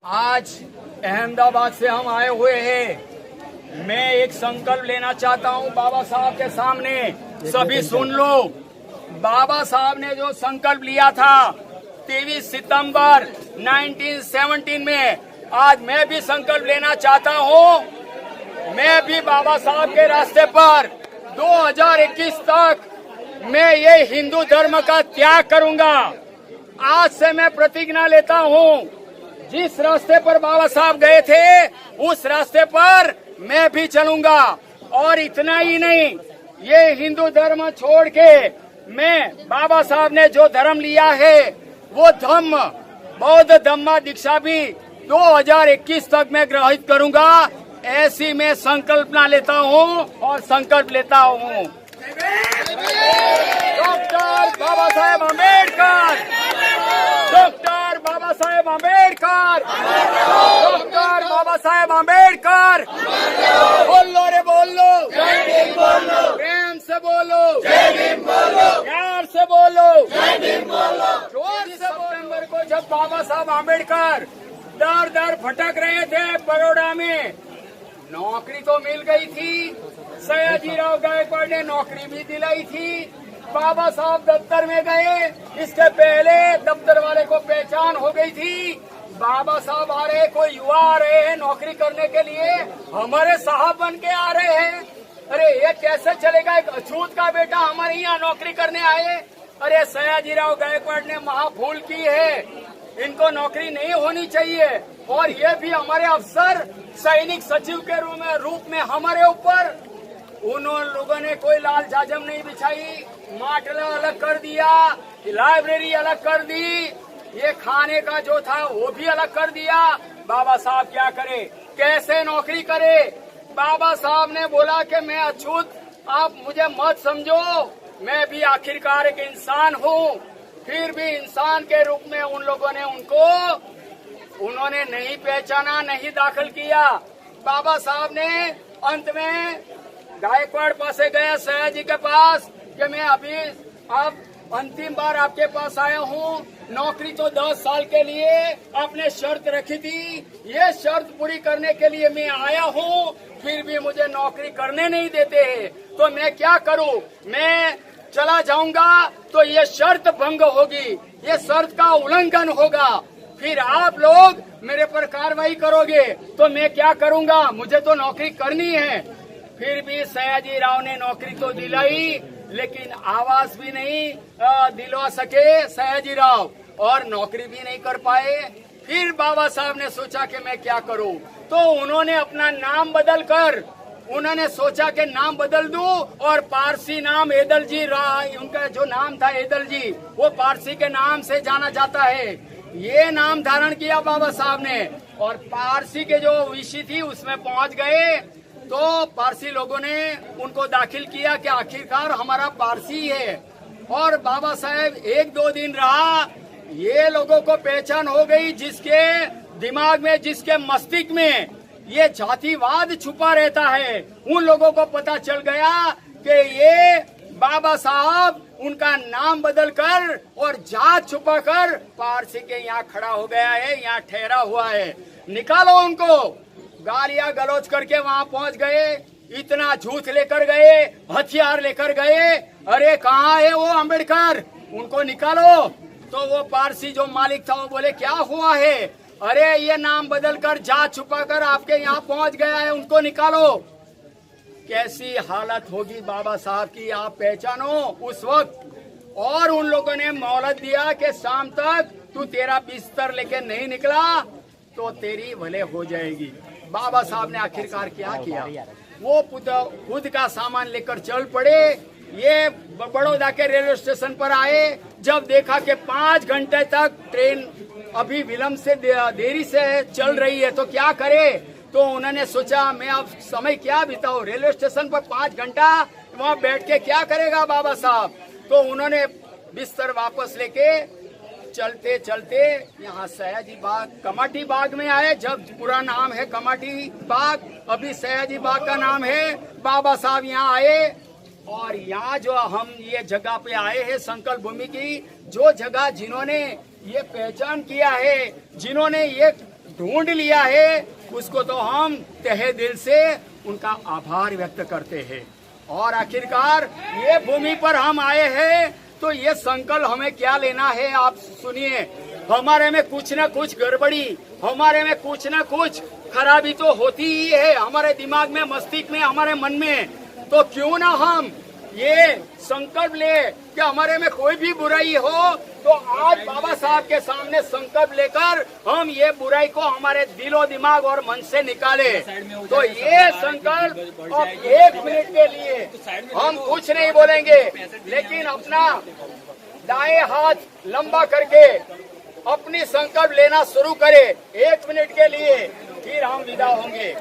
आज अहमदाबाद से हम आए हुए हैं। मैं एक संकल्प लेना चाहता हूं बाबा साहब के सामने, सभी सुन लो। बाबा साहब ने जो संकल्प लिया था 23 सितंबर 1917 में, आज मैं भी संकल्प लेना चाहता हूं। मैं भी बाबा साहब के रास्ते पर 2021 तक मैं ये हिंदू धर्म का त्याग करूंगा। आज से मैं प्रतिज्ञा लेता हूं, जिस रास्ते पर बाबा साहब गए थे उस रास्ते पर मैं भी चलूंगा। और इतना ही नहीं, ये हिंदू धर्म छोड़ के मैं बाबा साहब ने जो धर्म लिया है वो धम्म बौद्ध धम्मा दीक्षा भी 2021 तक मैं ग्रहित करूंगा। ऐसी मैं संकल्पना लेता हूं और संकल्प लेता हूं। Doctor Baba Saheb Ambedkar, doctor Baba Saheb Ambedkar, doctor Baba Saheb Ambedkar. बोलो रे बोलो, जय भीम बोलो, प्रेम से बोलो, जय भीम बोलो, प्यार से बोलो, जय भीम बोलो। 4 सितंबर को जब बाबा साहब अम्बेडकर दर दर भटक रहे थे बड़ौदा में, नौकरी तो मिल गई थी। सयाजीराव गायकवाड़ ने नौकरी भी दिलाई थी। बाबा साहब दफ्तर में गए, इसके पहले दफ्तर वाले को पहचान हो गई थी। बाबा साहब आ रहे, कोई युवा आ रहे हैं नौकरी करने के लिए, हमारे साहब बन के आ रहे हैं। अरे ये कैसे चलेगा, एक अछूत का बेटा हमारे यहाँ नौकरी करने आए। अरे सयाजीराव गायकवाड़ ने महाभूल की है, इनको नौकरी नहीं होनी चाहिए। और ये भी हमारे अफसर सैनिक सचिव के रूप में हमारे ऊपर, उन लोगों ने कोई लाल जाजम नहीं बिछाई, माटला अलग कर दिया, लाइब्रेरी अलग कर दी, ये खाने का जो था वो भी अलग कर दिया। बाबा साहब क्या करे, कैसे नौकरी करे। बाबा साहब ने बोला कि मैं अछूत, आप मुझे मत समझो, मैं भी आखिरकार एक इंसान हूँ। फिर भी इंसान के रूप में उन लोगों ने उन्होंने नहीं पहचाना, नहीं दाखिल किया। बाबा साहब ने अंत में गायकवाड़ पास गया, सयाजी के पास, कि मैं अभी अब अंतिम बार आपके पास आया हूँ। नौकरी तो 10 साल के लिए आपने शर्त रखी थी, ये शर्त पूरी करने के लिए मैं आया हूँ, फिर भी मुझे नौकरी करने नहीं देते हैं। तो मैं क्या करूँ, मैं चला जाऊंगा तो ये शर्त भंग होगी, ये शर्त का उल्लंघन होगा, फिर आप लोग मेरे पर कार्रवाई करोगे, तो मैं क्या करूंगा, मुझे तो नौकरी करनी है। फिर भी सयाजीराव ने नौकरी तो दिलाई, लेकिन आवास भी नहीं दिलवा सके सयाजीराव, और नौकरी भी नहीं कर पाए। फिर बाबा साहब ने सोचा कि मैं क्या करूं, तो उन्होंने अपना नाम बदल कर, उन्होंने सोचा कि नाम बदल दूं और पारसी नाम एदल जी, उनका जो नाम था एदल जी, वो पारसी के नाम से जाना जाता है। ये नाम धारण किया बाबा साहब ने, और पारसी के जो विषय थी उसमें पहुंच गए, तो पारसी लोगों ने उनको दाखिल किया कि आखिरकार हमारा पारसी है। और बाबा साहब 1-2 दिन रहा, ये लोगों को पहचान हो गई, जिसके दिमाग में, जिसके मस्तिष्क में ये जातिवाद छुपा रहता है, उन लोगों को पता चल गया कि ये बाबा साहब उनका नाम बदलकर और जात छुपाकर पारसी के यहाँ खड़ा हो गया है, यहाँ ठहरा हुआ है, निकालो उनको। गालियां गलौज करके वहाँ पहुँच गए, इतना झूठ लेकर गए, हथियार लेकर गए। अरे कहाँ है वो अम्बेडकर, उनको निकालो। तो वो पारसी जो मालिक था वो बोले क्या हुआ है, अरे ये नाम बदलकर जात छुपाकर आपके यहाँ पहुँच गया है, उनको निकालो। कैसी हालत होगी बाबा साहब की, आप पहचानो उस वक्त। और उन लोगों ने मोहलत दिया कि शाम तक तू तेरा बिस्तर लेके नहीं निकला तो तेरी भले हो जाएगी। बाबा साहब ने आखिरकार क्या किया, वो खुद का सामान लेकर चल पड़े। ये बड़ौदा के रेलवे स्टेशन पर आए, जब देखा कि 5 घंटे तक ट्रेन अभी विलंब से देरी से चल रही है, तो क्या करे। तो उन्होंने सोचा मैं अब समय क्या बिताऊं, रेलवे स्टेशन पर 5 घंटा वहाँ बैठ के क्या करेगा बाबा साहब। तो उन्होंने बिस्तर वापस लेके चलते चलते यहाँ सयाजी बाग, कमाटी बाग में आए। जब पूरा नाम है कमाटी बाग, अभी सयाजी बाग का नाम है। बाबा साहब यहाँ आए, और यहाँ जो हम ये जगह पे आए हैं संकल्प भूमि की, जो जगह जिन्होंने ये पहचान किया है, जिन्होंने ये ढूंढ लिया है, उसको तो हम तहे दिल से उनका आभार व्यक्त करते हैं। और आखिरकार ये भूमि पर हम आए हैं तो ये संकल्प हमें क्या लेना है, आप सुनिए। हमारे में कुछ न कुछ गड़बड़ी, हमारे में कुछ न कुछ खराबी तो होती ही है, हमारे दिमाग में, मस्तिष्क में, हमारे मन में। तो क्यों ना हम ये संकल्प ले कि हमारे में कोई भी बुराई हो तो आज बाबा साहब के सामने संकल्प लेकर हम ये बुराई को हमारे दिलो दिमाग और मन से निकाले। तो ये संकल्प अब 1 मिनट के लिए हम कुछ नहीं बोलेंगे, लेकिन अपना दाएं हाथ लंबा करके अपनी संकल्प लेना शुरू करें 1 मिनट के लिए, फिर हम विदा होंगे।